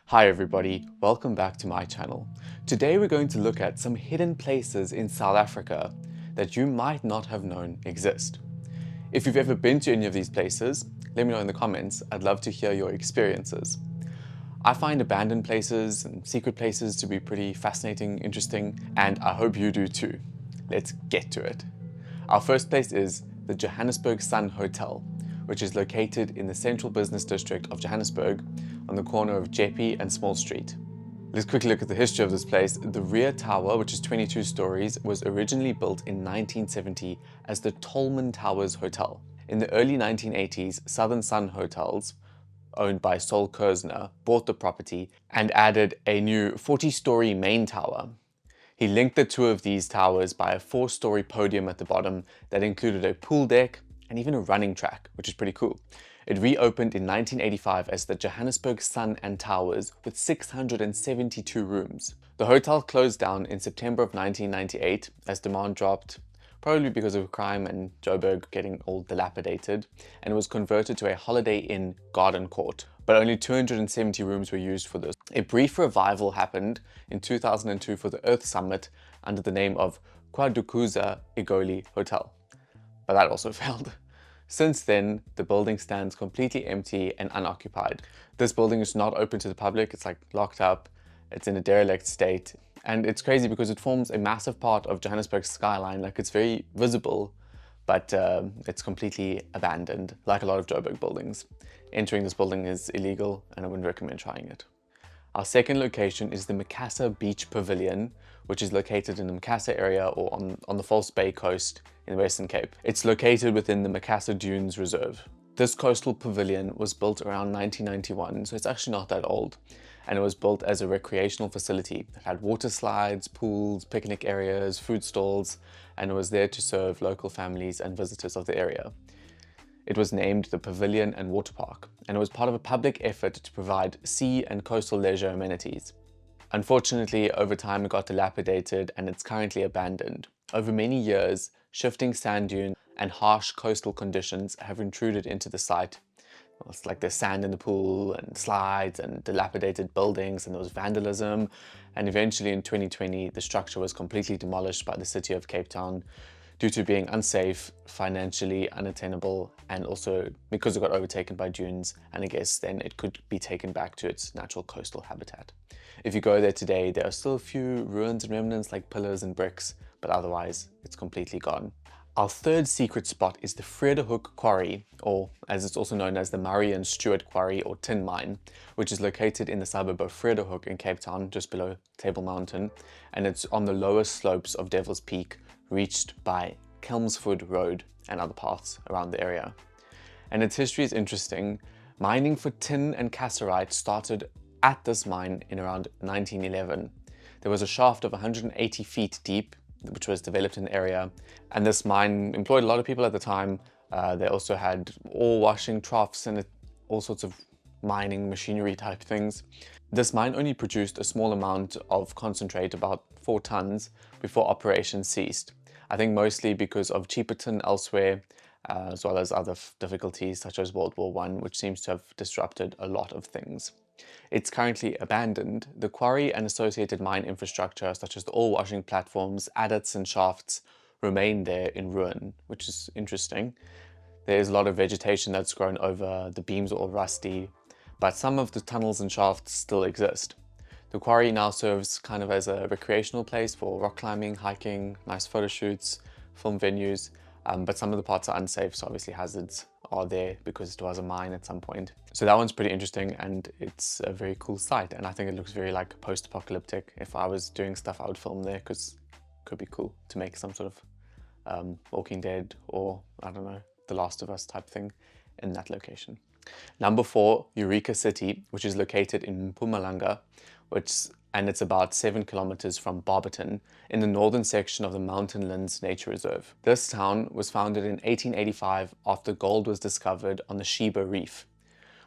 Hi everybody, welcome back to my channel. Today we're going to look at some hidden places in South Africa that you might not have known exist. If you've ever been to any of these places, let me know in the comments. I'd love to hear your experiences. I find abandoned places and secret places to be pretty fascinating, interesting, and I hope you do too. Let's get to it. Our first place is the Johannesburg Sun Hotel, which is located in the central business district of Johannesburg on the corner of Jeppe and Small Street. Let's quickly look at the history of this place. The rear tower, which is 22 stories, was originally built in 1970 as the Tolman Towers Hotel. In the early 1980s, Southern Sun Hotels, owned by Sol Kerzner, bought the property and added a new 40-story main tower. He linked the two of these towers by a 4-story podium at the bottom that included a pool deck and even a running track, which is pretty cool. It reopened in 1985 as the Johannesburg Sun and Towers with 672 rooms. The hotel closed down in September of 1998 as demand dropped, probably because of crime and Joburg getting all dilapidated, and it was converted to a Holiday Inn garden court. But only 270 rooms were used for this. A brief revival happened in 2002 for the Earth Summit under the name of Kwadukuza Igoli Hotel, but that also failed. Since then, the building stands completely empty and unoccupied. This building is not open to the public, it's like locked up, it's in a derelict state, and it's crazy because it forms a massive part of Johannesburg's skyline. Like, it's very visible, but it's completely abandoned, like a lot of Joburg buildings. Entering this building is illegal and I wouldn't recommend trying it. Our second location is the Macassar Beach Pavilion, which is located in the Macassar area or on the False Bay coast in the Western Cape. It's located within the Macassar Dunes Reserve. This coastal pavilion was built around 1991, so it's actually not that old. And it was built as a recreational facility. It had water slides, pools, picnic areas, food stalls, and it was there to serve local families and visitors of the area. It was named the Pavilion and Water Park, and it was part of a public effort to provide sea and coastal leisure amenities. Unfortunately, over time it got dilapidated and it's currently abandoned. Over many years, shifting sand dunes and harsh coastal conditions have intruded into the site. It's like there's sand in the pool and slides and dilapidated buildings, and there was vandalism, and eventually in 2020 the structure was completely demolished by the city of Cape Town due to being unsafe, financially unattainable, and also because it got overtaken by dunes, and I guess then it could be taken back to its natural coastal habitat. If you go there today, there are still a few ruins and remnants like pillars and bricks, but otherwise it's completely gone. Our third secret spot is the Freda Quarry, or as it's also known as the Murray and Stewart Quarry or Tin Mine, which is located in the suburb of Freda in Cape Town, just below Table Mountain, and it's on the lower slopes of Devil's Peak, reached by Kelmsford Road and other paths around the area. And its history is interesting. Mining for tin and cassiterite started at this mine in around 1911. There was a shaft of 180 feet deep, which was developed in the area, and this mine employed a lot of people at the time. They also had ore washing troughs and all sorts of mining machinery type things. This mine only produced a small amount of concentrate, about 4 tons, before operations ceased. I think mostly because of cheaper tin elsewhere, as well as other difficulties such as World War I, which seems to have disrupted a lot of things. It's currently abandoned. The quarry and associated mine infrastructure, such as the ore washing platforms, adits and shafts, remain there in ruin, which is interesting. There's a lot of vegetation that's grown over, the beams are all rusty, but some of the tunnels and shafts still exist. The quarry now serves kind of as a recreational place for rock climbing, hiking, nice photo shoots, film venues, but some of the parts are unsafe, so obviously hazards are there because it was a mine at some point. So that one's pretty interesting, and it's a very cool site, and I think it looks very like post-apocalyptic. If I was doing stuff, I would film there because it could be cool to make some sort of Walking Dead or, I don't know, The Last of Us type thing in that location. Number 4, Eureka City, which is located in Mpumalanga, and it's about 7 kilometers from Barberton in the northern section of the Mountainlands Nature Reserve. This town was founded in 1885 after gold was discovered on the Sheba Reef.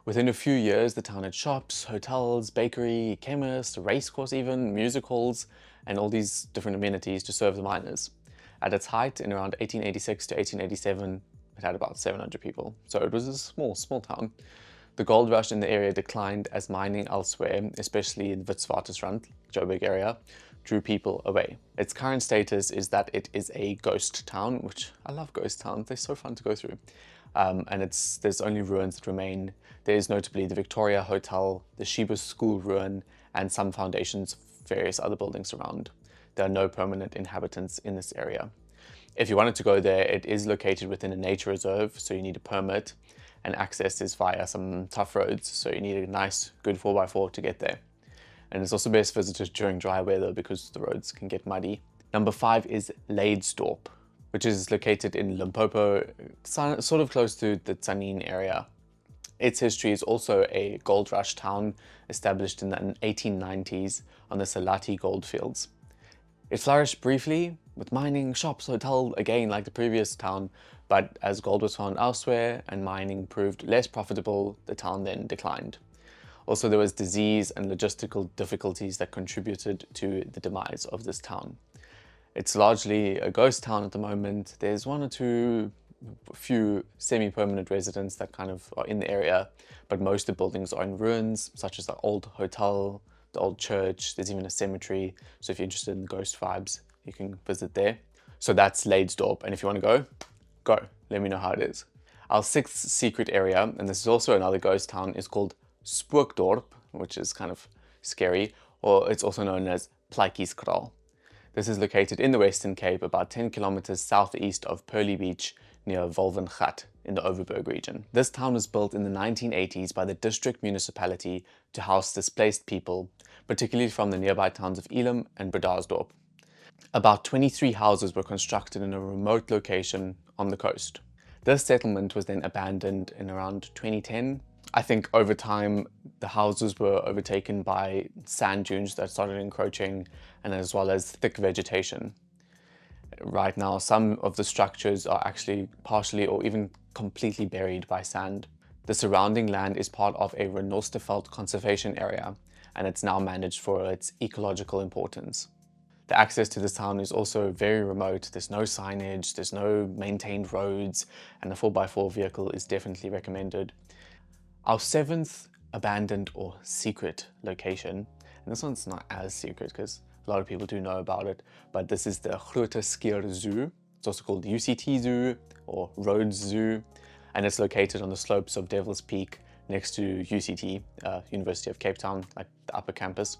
Within a few years, the town had shops, hotels, bakery, chemists, a racecourse even, music halls, and all these different amenities to serve the miners. At its height, in around 1886 to 1887, it had about 700 people. So it was a small town. The gold rush in the area declined as mining elsewhere, especially in Witwatersrand, Joburg area, drew people away. Its current status is that it is a ghost town, which I love ghost towns, they're so fun to go through. And there's only ruins that remain. There is notably the Victoria Hotel, the Sheba School ruin, and some foundations of various other buildings around. There are no permanent inhabitants in this area. If you wanted to go there, it is located within a nature reserve, so you need a permit, and access is via some tough roads, so you need a nice, good 4x4 to get there. And it's also best visited during dry weather because the roads can get muddy. Number 5 is Leydsdorp, which is located in Limpopo, sort of close to the Tzaneen area. Its history is also a gold rush town established in the 1890s on the Salati goldfields. It flourished briefly with mining, shops, hotel, again like the previous town, but as gold was found elsewhere and mining proved less profitable, the town then declined. Also, there was disease and logistical difficulties that contributed to the demise of this town. It's largely a ghost town at the moment. There's one or two, few semi-permanent residents that kind of are in the area, but most of the buildings are in ruins, such as the old hotel, the old church, there's even a cemetery. So if you're interested in ghost vibes, you can visit there. So that's Leydsdorp, and if you want to go, go. Let me know how it is. Our 6th secret area, and this is also another ghost town, is called Sprudorp, which is kind of scary, or it's also known as Plaikieskraal. This is located in the Western Cape, about 10 kilometers southeast of Pearly Beach, near Wolvengat in the Overberg region. This town was built in the 1980s by the district municipality to house displaced people, particularly from the nearby towns of Elim and Bredasdorp. About 23 houses were constructed in a remote location on the coast. This settlement was then abandoned in around 2010. I think over time, the houses were overtaken by sand dunes that started encroaching, and as well as thick vegetation. Right now, some of the structures are actually partially or even completely buried by sand. The surrounding land is part of a Renosterveld conservation area, and it's now managed for its ecological importance. The access to this town is also very remote. There's no signage, there's no maintained roads, and a 4x4 vehicle is definitely recommended. Our 7th abandoned or secret location, and this one's not as secret because a lot of people do know about it, but this is the Rhodes Zoo. It's also called UCT Zoo or Rhodes Zoo, and it's located on the slopes of Devil's Peak next to UCT, University of Cape Town, like the upper campus.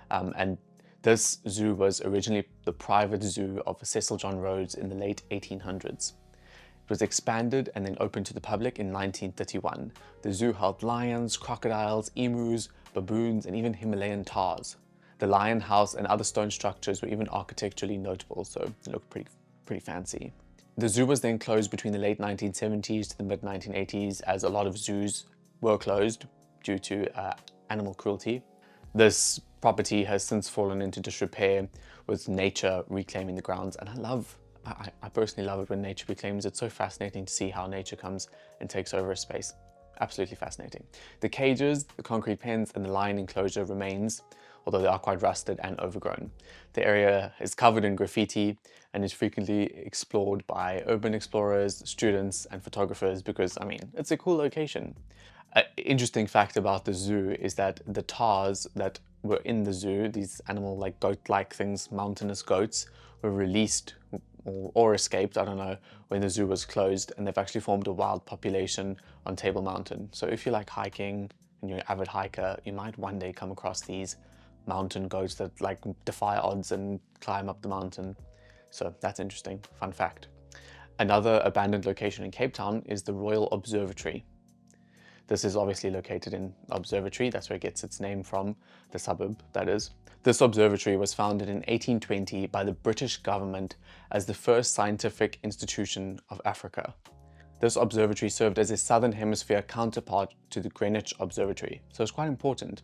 And this zoo was originally the private zoo of Cecil John Rhodes in the late 1800s. It was expanded and then opened to the public in 1931. The zoo held lions, crocodiles, emus, baboons, and even Himalayan taurs. The lion house and other stone structures were even architecturally notable, so it looked pretty fancy. The zoo was then closed between the late 1970s to the mid 1980s, as a lot of zoos were closed due to animal cruelty. This property has since fallen into disrepair, with nature reclaiming the grounds, and I personally love it when nature reclaims. It's so fascinating to see how nature comes and takes over a space. Absolutely fascinating. The cages, the concrete pens, and the lion enclosure remains, although they are quite rusted and overgrown. The area is covered in graffiti and is frequently explored by urban explorers, students, and photographers because, I mean, it's a cool location. An interesting fact about the zoo is that the taurs that were in the zoo, these animal like goat-like things, mountainous goats, were released or escaped, I don't know, when the zoo was closed, and they've actually formed a wild population on Table Mountain. So if you like hiking and you're an avid hiker, you might one day come across these mountain goats that like defy odds and climb up the mountain. So that's interesting, fun fact. Another abandoned location in Cape Town is the Royal Observatory. This is obviously located in Observatory, that's where it gets its name from, the suburb that is. This observatory was founded in 1820 by the British government as the first scientific institution of Africa. This observatory served as a Southern Hemisphere counterpart to the Greenwich Observatory, so it's quite important.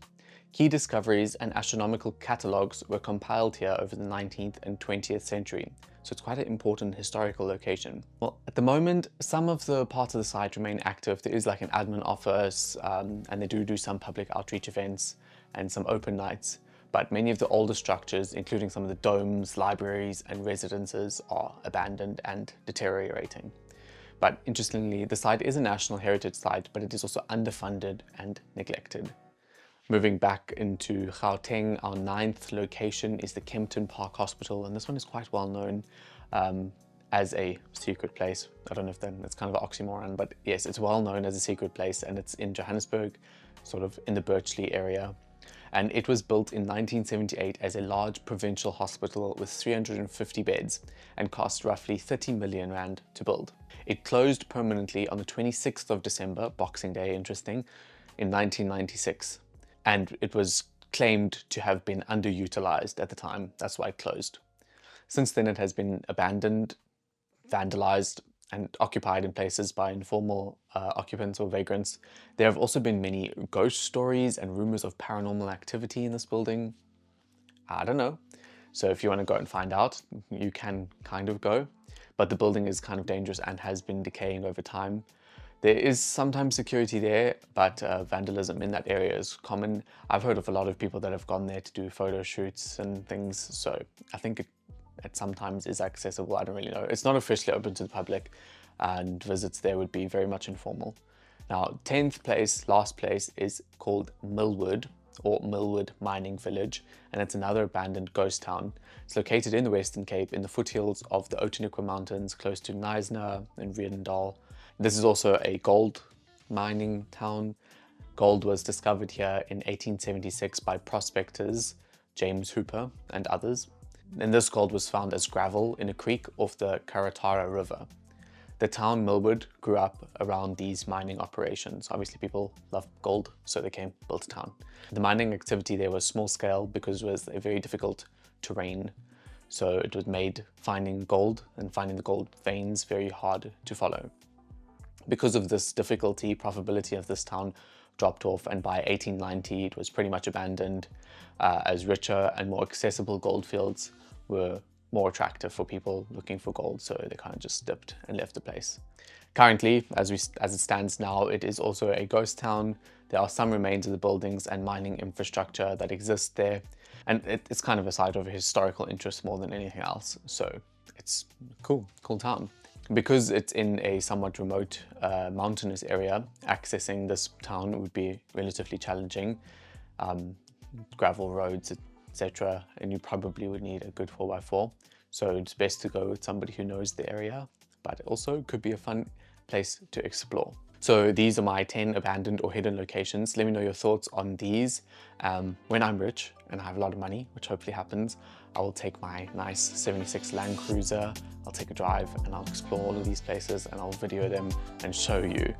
Key discoveries and astronomical catalogues were compiled here over the 19th and 20th century, so it's quite an important historical location. Well, at the moment, some of the parts of the site remain active. There is like an admin office, and they do some public outreach events and some open nights. But many of the older structures, including some of the domes, libraries, and residences, are abandoned and deteriorating. But interestingly, the site is a National Heritage Site, but it is also underfunded and neglected. Moving back into Gauteng, our 9th location is the Kempton Park Hospital, and this one is quite well known as a secret place. I don't know if that's kind of an oxymoron, but yes, it's well known as a secret place, and it's in Johannesburg, sort of in the Birchley area. And it was built in 1978 as a large provincial hospital with 350 beds and cost roughly 30 million rand to build. It closed permanently on the 26th of December, Boxing Day, interesting, in 1996. And it was claimed to have been underutilized at the time. That's why it closed. Since then, it has been abandoned, vandalized, and occupied in places by informal occupants or vagrants. There have also been many ghost stories and rumors of paranormal activity in this building. I don't know. So if you want to go and find out, you can kind of go. But the building is kind of dangerous and has been decaying over time. There is sometimes security there, but vandalism in that area is common. I've heard of a lot of people that have gone there to do photo shoots and things, so I think it sometimes is accessible. I don't really know. It's not officially open to the public, and visits there would be very much informal. Now, 10th place, last place, is called Millwood, or Millwood Mining Village, and it's another abandoned ghost town. It's located in the Western Cape in the foothills of the Outeniqua Mountains, close to Knysna and Vredendal. This is also a gold mining town. Gold was discovered here in 1876 by prospectors James Hooper and others. And this gold was found as gravel in a creek off the Karatara River. The town Millwood grew up around these mining operations. Obviously people love gold, so they built a town. The mining activity there was small scale because it was a very difficult terrain. So it was made finding gold and finding the gold veins very hard to follow. Because of this difficulty, profitability of this town dropped off, and by 1890 it was pretty much abandoned, as richer and more accessible gold fields were more attractive for people looking for gold, so they kind of just dipped and left the place. Currently, as it stands now, it is also a ghost town. There are some remains of the buildings and mining infrastructure that exist there, and it's kind of a site of historical interest more than anything else, so it's cool town. Because it's in a somewhat remote mountainous area, accessing this town would be relatively challenging. Gravel roads, etc., and you probably would need a good 4x4. So it's best to go with somebody who knows the area, but also could be a fun place to explore. So these are my 10 abandoned or hidden locations. Let me know your thoughts on these. When I'm rich and I have a lot of money, which hopefully happens, I will take my nice 76 Land Cruiser, I'll take a drive and I'll explore all of these places and I'll video them and show you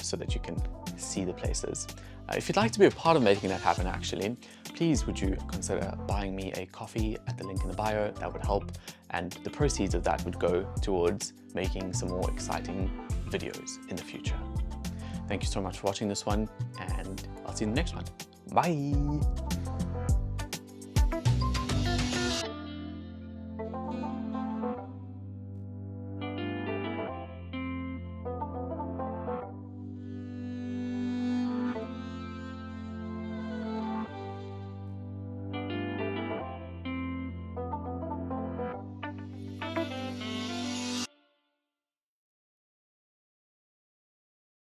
so that you can see the places. If you'd like to be a part of making that happen actually, please would you consider buying me a coffee at the link in the bio. That would help, and the proceeds of that would go towards making some more exciting videos in the future. Thank you so much for watching this one, and I'll see you in the next one. Bye!